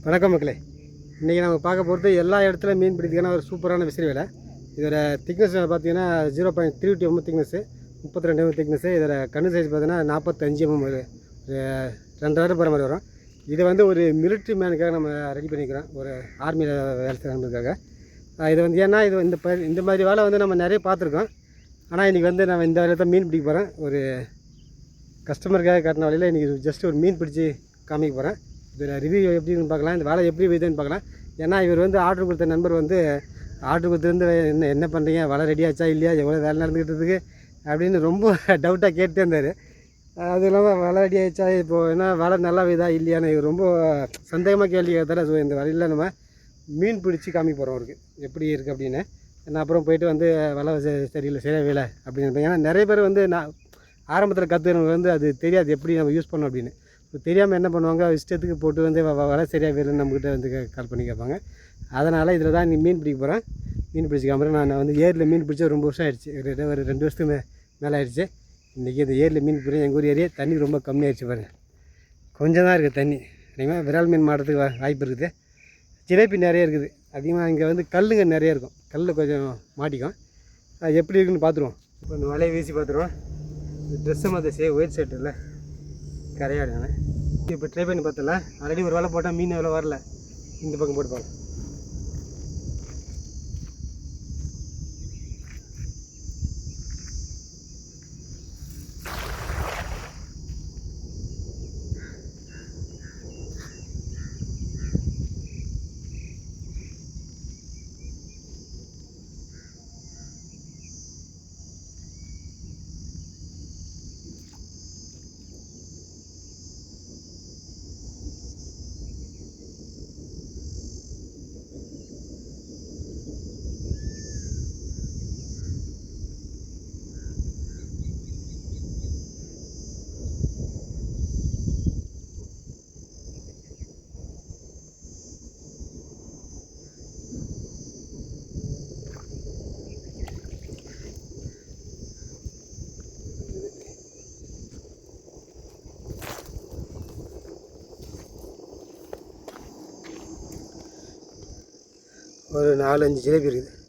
வணக்கம் மக்களே. இன்றைக்கி நம்ம பார்க்க போகிறது எல்லா இடத்துலையும் மீன் பிடிக்கிறதுக்கான ஒரு சூப்பரான விசிறி வேலை. இதோட திக்னஸ் பார்த்தீங்கன்னா 0.3 mm திக்னஸ்ஸு, 32 mm திக்னஸ்ஸு. இதோட கண்ணு சைஸ் பார்த்தீங்கன்னா 45 mm, ஒரு 2 போகிற மாதிரி வரும். இது வந்து ஒரு மிலிட்ரி மேனுக்காக நம்ம ரெடி பண்ணிக்கிறோம், ஒரு ஆர்மியில் வேலை செய்கிறவங்களுக்காக. இது வந்து ஏன்னா இது இந்த மாதிரி வேலை வந்து நம்ம நிறைய பார்த்துருக்கோம். ஆனால் இன்றைக்கி வந்து நம்ம இந்த வேலையை தான் மீன் பிடிக்க போகிறேன். ஒரு கஸ்டமருக்காக காட்டின வழியில் இன்றைக்கி ஜஸ்ட் ஒரு மீன் பிடிச்சி காமிக்க போகிறேன். இதில் ரிவ்யூ எப்படின்னு பார்க்கலாம், இந்த வேலை எப்படி வைதுன்னு பார்க்கலாம். ஏன்னா இவர் வந்து ஆர்டர் கொடுத்த நண்பர் வந்து ஆர்டர் கொடுத்துருந்து என்ன பண்ணுறீங்க, வேலை ரெடி ஆச்சா இல்லையா, எவ்வளோ வேலை நடந்துக்கிட்டதுக்கு அப்படின்னு ரொம்ப டவுட்டாக கேட்டே இருந்தார். அதுவும் இல்லாமல் வேலை ரெடி ஆச்சா, இப்போது என்ன வேலை நல்லா வைதா இல்லையான்னு இவர் ரொம்ப சந்தேகமாக கேள்வி கேட்டார். ஸோ இந்த வேலையில் நம்ம மீன் பிடிச்சி காமிக்க போகிறோம் அவருக்கு எப்படி இருக்குது அப்படின்னு. நான் அப்புறம் போய்ட்டு வந்து வேலை சரியில்லை சரியாக வேலை அப்படின்னு. ஏன்னா நிறைய பேர் வந்து நான் ஆரம்பத்தில் கற்றுக்கிறவங்க வந்து அது தெரியாது எப்படி நம்ம யூஸ் பண்ணோம் அப்படின்னு. தெரியாமல் என்ன பண்ணுவாங்க, இஷ்டத்துக்கு போட்டு வந்து வலை சரியாக வேணும்னு நம்மக்கிட்ட வந்து கால் பண்ணி கேட்பாங்க. அதனால் இதில் தான் நீ மீன் பிடிக்க போகிறேன். மீன் பிடிச்சி காமிக்கிறேன். நான் வந்து ஏரியில் மீன் பிடிச்ச ரொம்ப வருஷம் ஆயிடுச்சு, ஒரு 2 வருஷத்துக்கு மேலே ஆயிடுச்சு. இன்றைக்கி இந்த ஏரியில் மீன் பிடிக்கிறேன். எங்கள் ஊர் ஏரியா தண்ணி ரொம்ப கம்மியாகிடுச்சு பாருங்கள், கொஞ்சம் தான் இருக்குது தண்ணி. அதிகமாக விரால் மீன் மாடுறதுக்கு வாய்ப்பு இருக்குது. ஜிலேபி நிறைய இருக்குது. அதிகமாக இங்கே வந்து கல்லுங்க நிறைய இருக்கும், கல் கொஞ்சம் மாட்டிக்கும். அது எப்படி இருக்குன்னு பார்த்துருவோம். இப்போ இந்த வலையை வீசி பார்த்துருவோம். ட்ரெஸ்ஸை மாதிரி ஒயிட் ஷர்ட் இல்லை கரையாடுங்க. இப்போ ட்ரை பண்ணி பார்த்தல, ஆல்ரெடி ஒரு வேலை போட்டால் மீன் எவ்வளோ வரல. இந்த பக்கம் போட்டுப்பாங்க. ஒரு 4-5 ஜிலேபி இருக்குது.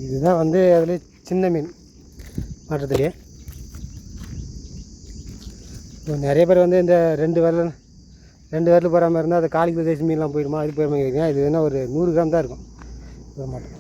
இதுதான் வந்து அதில் சின்ன மீன் மாற்றத்துலேயே. இப்போ நிறைய பேர் வந்து இந்த 2 விரல் போகிற மாதிரி இருந்தால் அது காலிக்கு சைஸ் மீன்லாம் போயிடுமா, அது போயிடுமா கேட்குறீங்க. இது வேணால் ஒரு 100 கிராம் தான் இருக்கும், போக மாட்டோம்.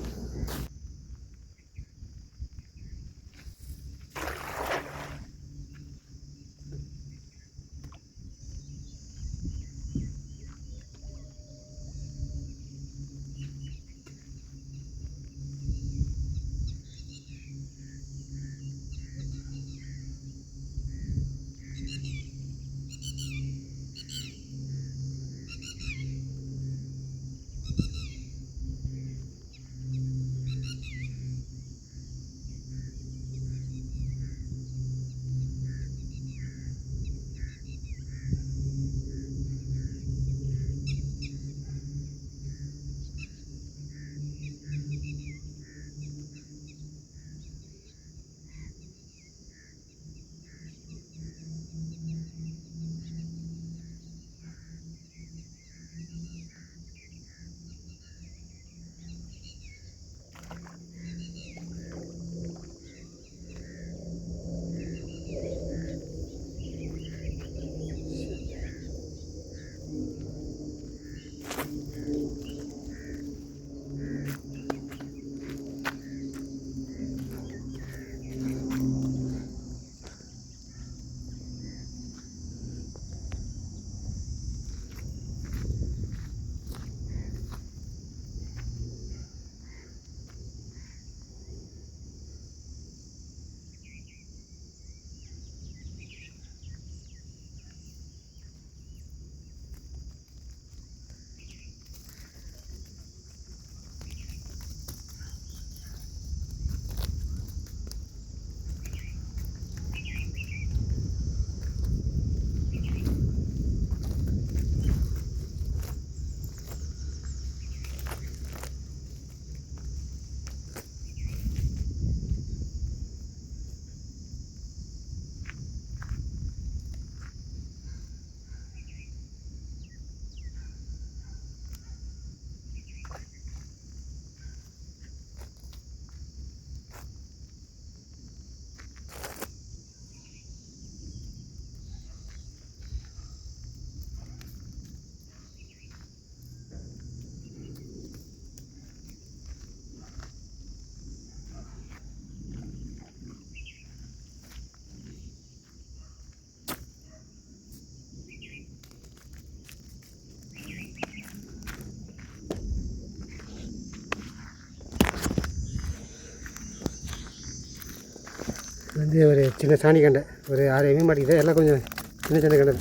வந்து ஒரு சின்ன சாணி கண்டை ஒரு 6 மீன் மாட்டிக்கிது. எல்லாம் கொஞ்சம் சின்ன சின்ன கண்டை.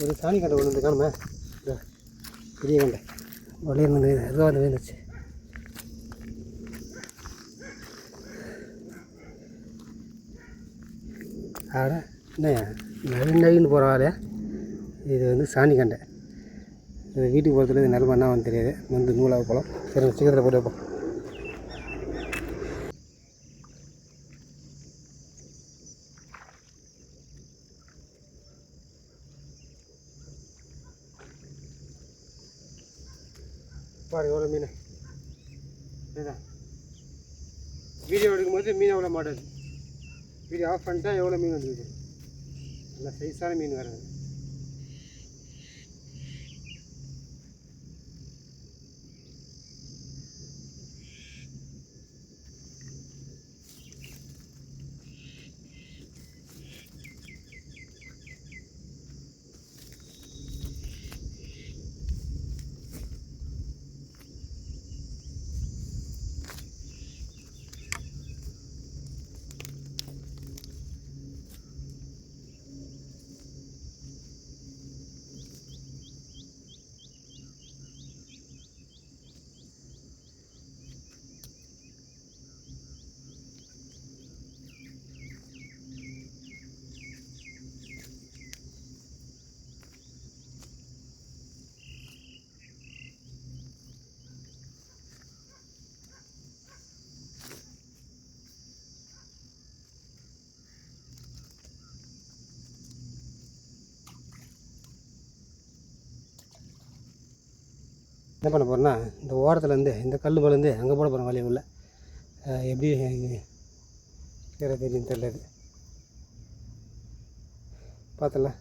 ஒரு சாணி கண்டை ஒன்று வந்து காணுமே, பெரிய கண்டை வளையல் அதுவாக வந்து வந்துச்சு. ஆட என்ன நழுன்னு போகிற வேலையா. இது வந்து சாணி கண்டை. இது வீட்டுக்கு போகிறதுல இது நிலம என்ன வந்து தெரியாது. வந்து நூலாக போகலாம். சரி சீக்கிரத்தில் போட்டு வைப்போம். பாரு எவ்வளோ மீன். இதுதான் வீடியோ எடுக்கும்போது மீன் எவ்வளோ மாட்டாது. வீடியோ ஆஃப் பண்ணிட்டா எவ்வளோ மீன் வந்துருக்குது. நல்லா சைஸான மீன் வேறு. என்ன பண்ண போகிறேன்னா, இந்த ஓரத்துலேருந்து இந்த கல் மேலேருந்து அங்கே போட போகிறேன் வலையை உள்ள. எப்படி வேறு தெரியும் தெரியல. இது பார்த்தல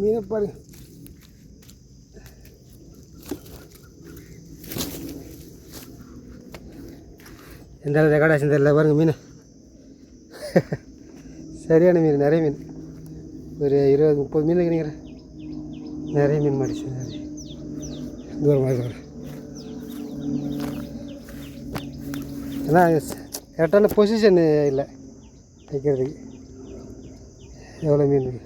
மீனை பாருங்க. எந்த ரெக்கார்டாச்சும் தெரியல பாருங்கள் மீன். சரியான மீன், நிறைய மீன். ஒரு 20-30 மீன் நினைக்கிறேன். நிறைய மீன் மாடிச்சு. நிறைய தூரமாக இருக்கும். ஆனால் கரெக்டான பொசிஷன் இல்லை வைக்கிறதுக்கு. எவ்வளோ மீன் இருக்குது.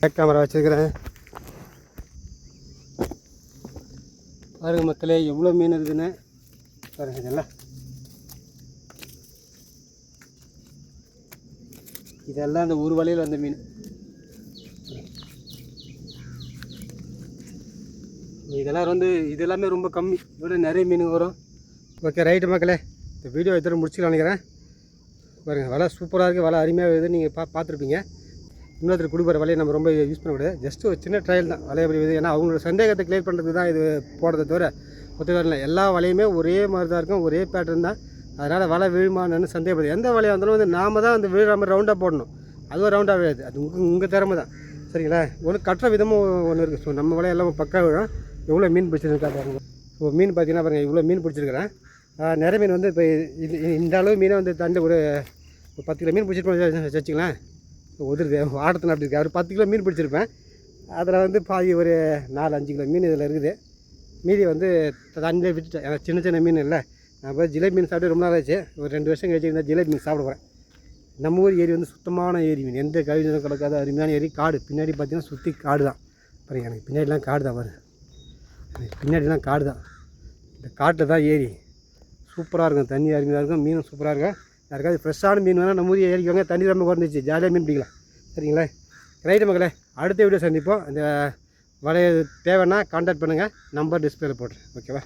பேக் கேமரா வச்சுருக்கிறேன். பாருங்கள் மக்களே எவ்வளோ மீன் இருக்குதுன்னு பாருங்கள். இதெல்லாம் அந்த ஒரு வலையில் வந்த மீன். இதெல்லாம் வந்து இது எல்லாமே ரொம்ப கம்மி, இதோட நிறைய மீன் வரும். ஓகே ரைட்டு மக்களே, இந்த வீடியோ எடுத்துகிட்டு முடிச்சுக்கலாம் நினைக்கிறேன். பாருங்கள் வலை சூப்பராக இருக்குது, வலை அருமையாக இருக்குது. நீங்கள் பார்த்துருப்பீங்க. இன்னொருத்தர் கொடுக்குற வலையை நம்ம ரொம்ப யூஸ் பண்ணக்கூடாது. ஜஸ்ட்டு ஒரு சின்ன ட்ரையல் தான் வலை எப்படி இருக்குது. ஏன்னா அவங்களோட சந்தேகத்தை கிளியர் பண்ணுறதுக்கு தான் இது போடுறதை தவிர ஒத்துக்காரில்லை. எல்லா வலையுமே ஒரே மாதிரி தான் இருக்கும், ஒரே பேட்டர்ன் தான். அதனால் வலை விழுமானு சந்தேகப்படுது. எந்த வலையாக இருந்தாலும் வந்து நாம் தான் அந்த விழுற மாதிரி ரவுண்டாக போடணும். அதுவும் ரவுண்டாக விழாது, அது உங்கள் திறமை தான். சரிங்களா? ஒன்று கட்டுற விதமும் ஒன்று இருக்குது. ஸோ நம்ம வலை எல்லாம் பக்கா விழும். எவ்வளோ மீன் பிடிச்சிருக்கா பாருங்க. ஸோ மீன் பார்த்தீங்கன்னா பாருங்கள் இவ்வளோ மீன் பிடிச்சிருக்கிறேன். நிறைய மீன் வந்து இப்போ இந்த அளவு மீனை வந்து தண்டு ஒரு 10 கிலோ மீன் பிடிச்சிருப்பேன் வச்சுக்கலாம். உதிருது ஆடத்தின அப்படி இருக்குது. ஒரு 10 கிலோ மீன் பிடிச்சிருப்பேன். அதில் வந்து பாதி ஒரு 4-5 கிலோ மீன் இதில் இருக்குது. மீதி வந்து தண்ணியிலே விட்டுட்டேன். ஏன்னா சின்ன சின்ன மீன் இல்லை. நான் போய் ஜிலேபி மீன் சாப்பிட்டு ரொம்ப நாள் ஆச்சு. ஒரு 2 வருஷம் கழிச்சு இருந்தால் ஜிலேபி மீன் சாப்பிட போகிறேன். நம்ம ஊர் ஏரி வந்து சுத்தமான ஏரி மீன், எந்த கழிவுகளும் கிடக்காத அருமையான ஏரி. காடு பின்னாடி பார்த்தீங்கன்னா சுற்றி காடு தான். பாருங்கள் எனக்கு பின்னாடிலாம் காடு தான். பாருங்கள் எனக்கு பின்னாடிலாம் காடு தான். இந்த காட்டில் தான் ஏரி சூப்பராக இருக்கும். தண்ணி அருமையாக இருக்கும், மீனும் சூப்பராக இருக்கும். யாருக்காவது ஃப்ரெஷ்ஷான மீன் வேணால் நம்ம ஊர் ஏரிக்கு வாங்க, தண்ணி ரொம்ப குறைஞ்சிச்சு, ஜாலியாக மீன் பிடிக்கலாம். சரிங்களா? ரைட்டு மக்களே, அடுத்த வீடியோ சந்திப்போம். இந்த வலையை தேவைன்னா கான்டாக்ட் பண்ணுங்கள், நம்பர் டிஸ்பிளேல போடுறேன். ஓகேவா?